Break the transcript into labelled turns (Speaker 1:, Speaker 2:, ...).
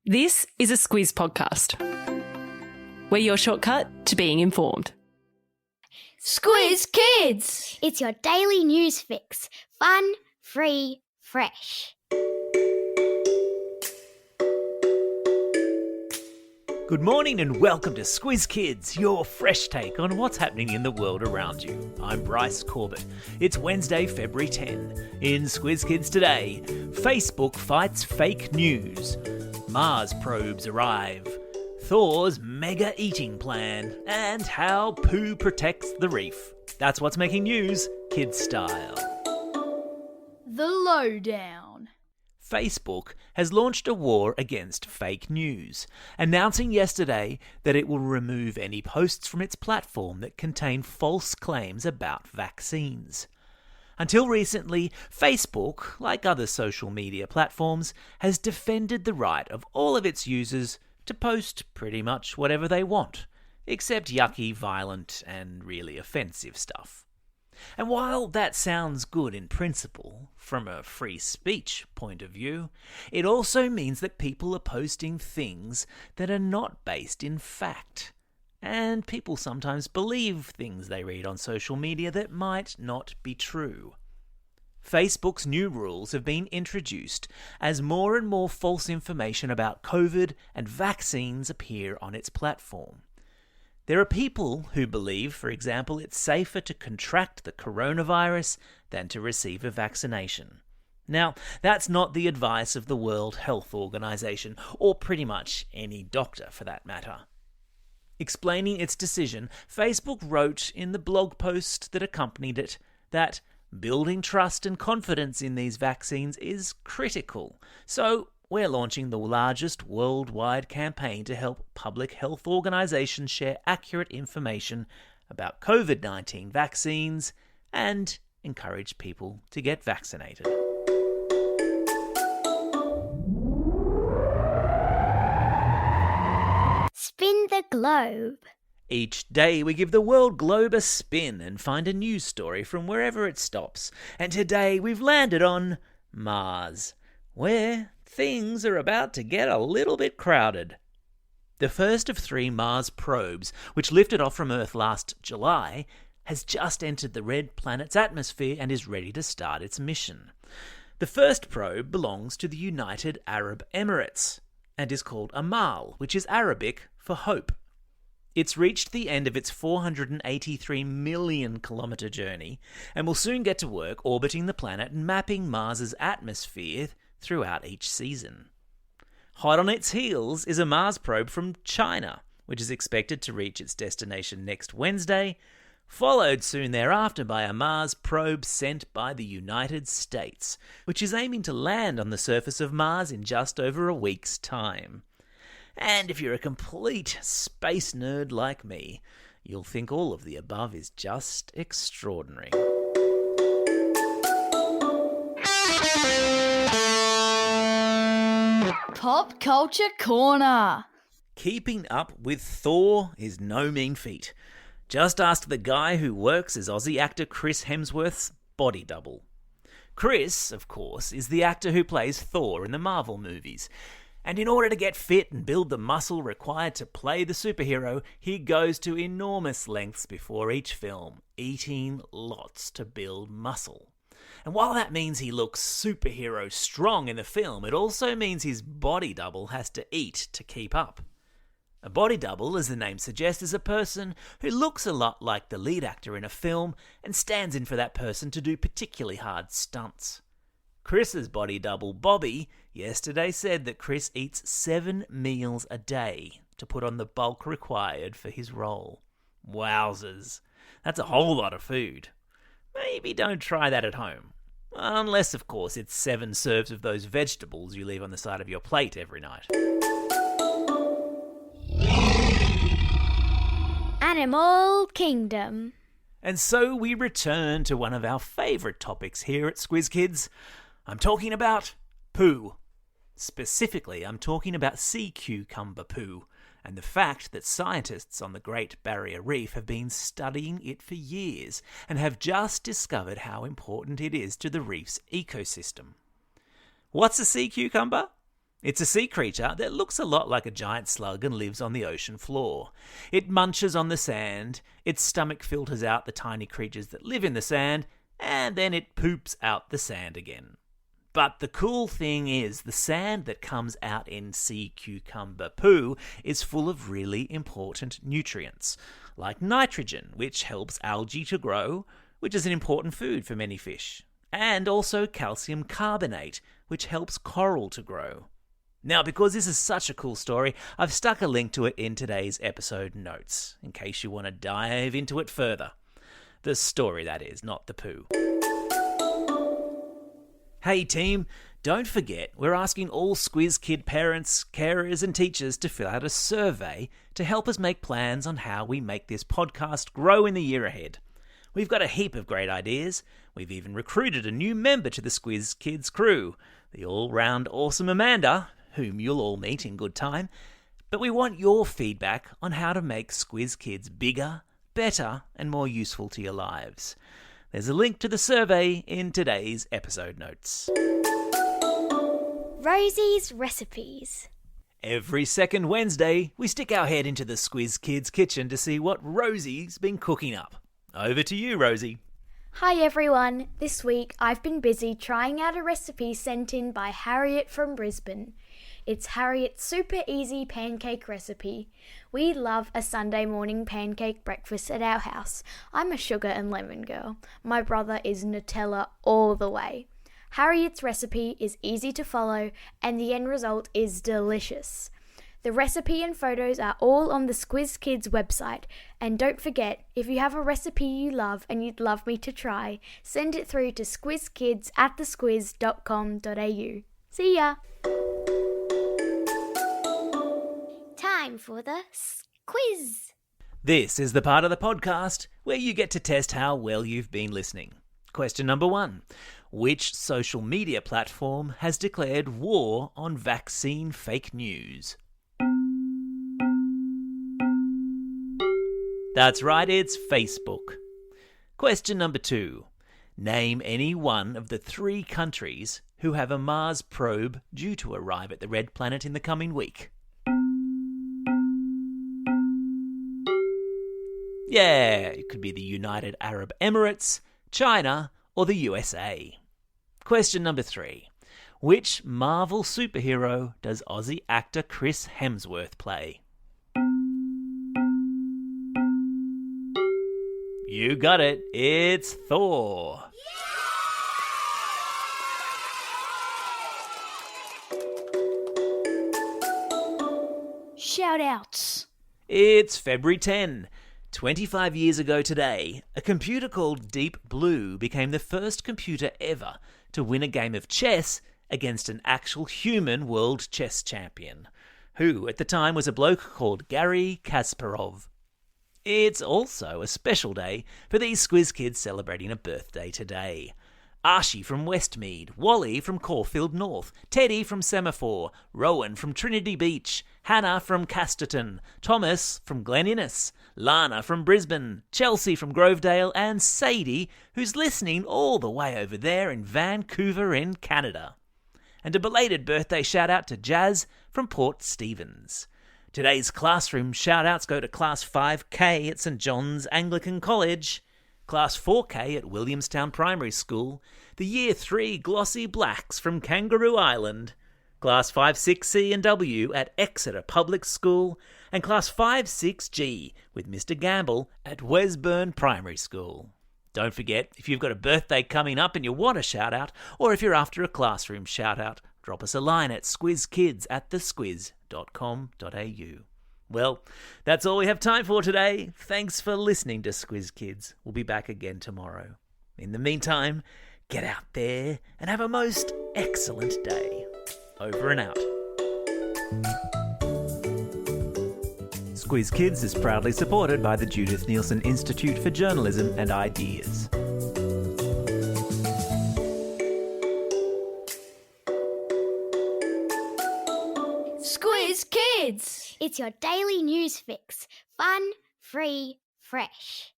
Speaker 1: This is a Squiz podcast. We're your shortcut to being informed.
Speaker 2: Squiz Kids! It's your daily news fix. Fun, free, fresh.
Speaker 3: Good morning and welcome to Squiz Kids, your fresh take on what's happening in the world around you. I'm Bryce Corbett. It's Wednesday, February 10. In Squiz Kids today, Facebook fights fake news. Mars probes arrive. Thor's mega eating plan. And how pooh protects the reef. That's what's making news, kids style.
Speaker 4: The Lowdown.
Speaker 3: Facebook has launched a war against fake news, announcing yesterday that it will remove any posts from its platform that contain false claims about vaccines. Until recently, Facebook, like other social media platforms, has defended the right of all of its users to post pretty much whatever they want, except yucky, violent, and really offensive stuff. And while that sounds good in principle, from a free speech point of view, it also means that people are posting things that are not based in fact. And people sometimes believe things they read on social media that might not be true. Facebook's new rules have been introduced as more and more false information about COVID and vaccines appear on its platform. There are people who believe, for example, it's safer to contract the coronavirus than to receive a vaccination. Now, that's not the advice of the World Health Organization, or pretty much any doctor for that matter. Explaining its decision, Facebook wrote in the blog post that accompanied it that building trust and confidence in these vaccines is critical. So, we're launching the largest worldwide campaign to help public health organisations share accurate information about COVID-19 vaccines and encourage people to get vaccinated.
Speaker 2: Spin the globe.
Speaker 3: Each day we give the world globe a spin and find a news story from wherever it stops. And today we've landed on Mars, where things are about to get a little bit crowded. The first of 3 Mars probes, which lifted off from Earth last July, has just entered the red planet's atmosphere and is ready to start its mission. The first probe belongs to the United Arab Emirates and is called Amal, which is Arabic for hope. It's reached the end of its 483 million kilometre journey and will soon get to work orbiting the planet and mapping Mars's atmosphere throughout each season. Hot on its heels is a Mars probe from China, which is expected to reach its destination next Wednesday, followed soon thereafter by a Mars probe sent by the United States, which is aiming to land on the surface of Mars in just over a week's time. And if you're a complete space nerd like me, you'll think all of the above is just extraordinary.
Speaker 4: Pop Culture Corner.
Speaker 3: Keeping up with Thor is no mean feat. Just ask the guy who works as Aussie actor Chris Hemsworth's body double. Chris, of course, is the actor who plays Thor in the Marvel movies. And in order to get fit and build the muscle required to play the superhero, he goes to enormous lengths before each film, eating lots to build muscle. And while that means he looks superhero strong in the film, it also means his body double has to eat to keep up. A body double, as the name suggests, is a person who looks a lot like the lead actor in a film and stands in for that person to do particularly hard stunts. Chris's body double, Bobby, yesterday said that Chris eats 7 meals a day to put on the bulk required for his role. Wowzers. That's a whole lot of food. Maybe don't try that at home. Unless, of course, it's 7 serves of those vegetables you leave on the side of your plate every night.
Speaker 2: Animal Kingdom.
Speaker 3: And so we return to one of our favourite topics here at Squiz Kids. I'm talking about pooh. Specifically, I'm talking about sea cucumber pooh, and the fact that scientists on the Great Barrier Reef have been studying it for years and have just discovered how important it is to the reef's ecosystem. What's a sea cucumber? It's a sea creature that looks a lot like a giant slug and lives on the ocean floor. It munches on the sand, its stomach filters out the tiny creatures that live in the sand, and then it poops out the sand again. But the cool thing is, the sand that comes out in sea cucumber poo is full of really important nutrients, like nitrogen, which helps algae to grow, which is an important food for many fish, and also calcium carbonate, which helps coral to grow. Now, because this is such a cool story, I've stuck a link to it in today's episode notes, in case you want to dive into it further. The story, that is, not the poo. Hey team, don't forget we're asking all Squiz Kid parents, carers and teachers to fill out a survey to help us make plans on how we make this podcast grow in the year ahead. We've got a heap of great ideas. We've even recruited a new member to the Squiz Kids crew, the all-round awesome Amanda, whom you'll all meet in good time. But we want your feedback on how to make Squiz Kids bigger, better and more useful to your lives. There's a link to the survey in today's episode notes.
Speaker 2: Rosie's Recipes.
Speaker 3: Every second Wednesday, we stick our head into the Squiz Kids kitchen to see what Rosie's been cooking up. Over to you, Rosie.
Speaker 5: Hi everyone, this week I've been busy trying out a recipe sent in by Harriet from Brisbane. It's Harriet's super easy pancake recipe. We love a Sunday morning pancake breakfast at our house. I'm a sugar and lemon girl. My brother is Nutella all the way. Harriet's recipe is easy to follow and the end result is delicious. The recipe and photos are all on the Squiz Kids website. And don't forget, if you have a recipe you love and you'd love me to try, send it through to squizkids@thesquiz.com.au. See ya!
Speaker 2: Time for the quiz.
Speaker 3: This is the part of the podcast where you get to test how well you've been listening. Question number 1. Which social media platform has declared war on vaccine fake news? That's right, it's Facebook. Question number 2. Name any one of the 3 countries who have a Mars probe due to arrive at the Red Planet in the coming week. Yeah, it could be the United Arab Emirates, China, or the USA. Question number 3. Which Marvel superhero does Aussie actor Chris Hemsworth play? You got it, it's Thor.
Speaker 4: Shout-outs.
Speaker 3: It's February 10. 25 years ago today, a computer called Deep Blue became the first computer ever to win a game of chess against an actual human world chess champion, who at the time was a bloke called Garry Kasparov. It's also a special day for these Squiz Kids celebrating a birthday today. Archie from Westmead, Wally from Caulfield North, Teddy from Semaphore, Rowan from Trinity Beach, Hannah from Casterton, Thomas from Glen Innes, Lana from Brisbane, Chelsea from Grovedale, and Sadie, who's listening all the way over there in Vancouver in Canada. And a belated birthday shout out to Jazz from Port Stephens. Today's classroom shout-outs go to Class 5K at St John's Anglican College, Class 4K at Williamstown Primary School, the Year 3 Glossy Blacks from Kangaroo Island, Class 5-6C and W at Exeter Public School, and Class 5-6G with Mr Gamble at Wesburn Primary School. Don't forget, if you've got a birthday coming up and you want a shout-out, or if you're after a classroom shout-out, drop us a line at squizkids@thesquiz.com.au. Well, that's all we have time for today. Thanks for listening to Squiz Kids. We'll be back again tomorrow. In the meantime, get out there and have a most excellent day. Over and out. Squiz Kids is proudly supported by the Judith Neilson Institute for Journalism and Ideas.
Speaker 4: Squiz Kids!
Speaker 2: It's your daily news fix. Fun, free, fresh.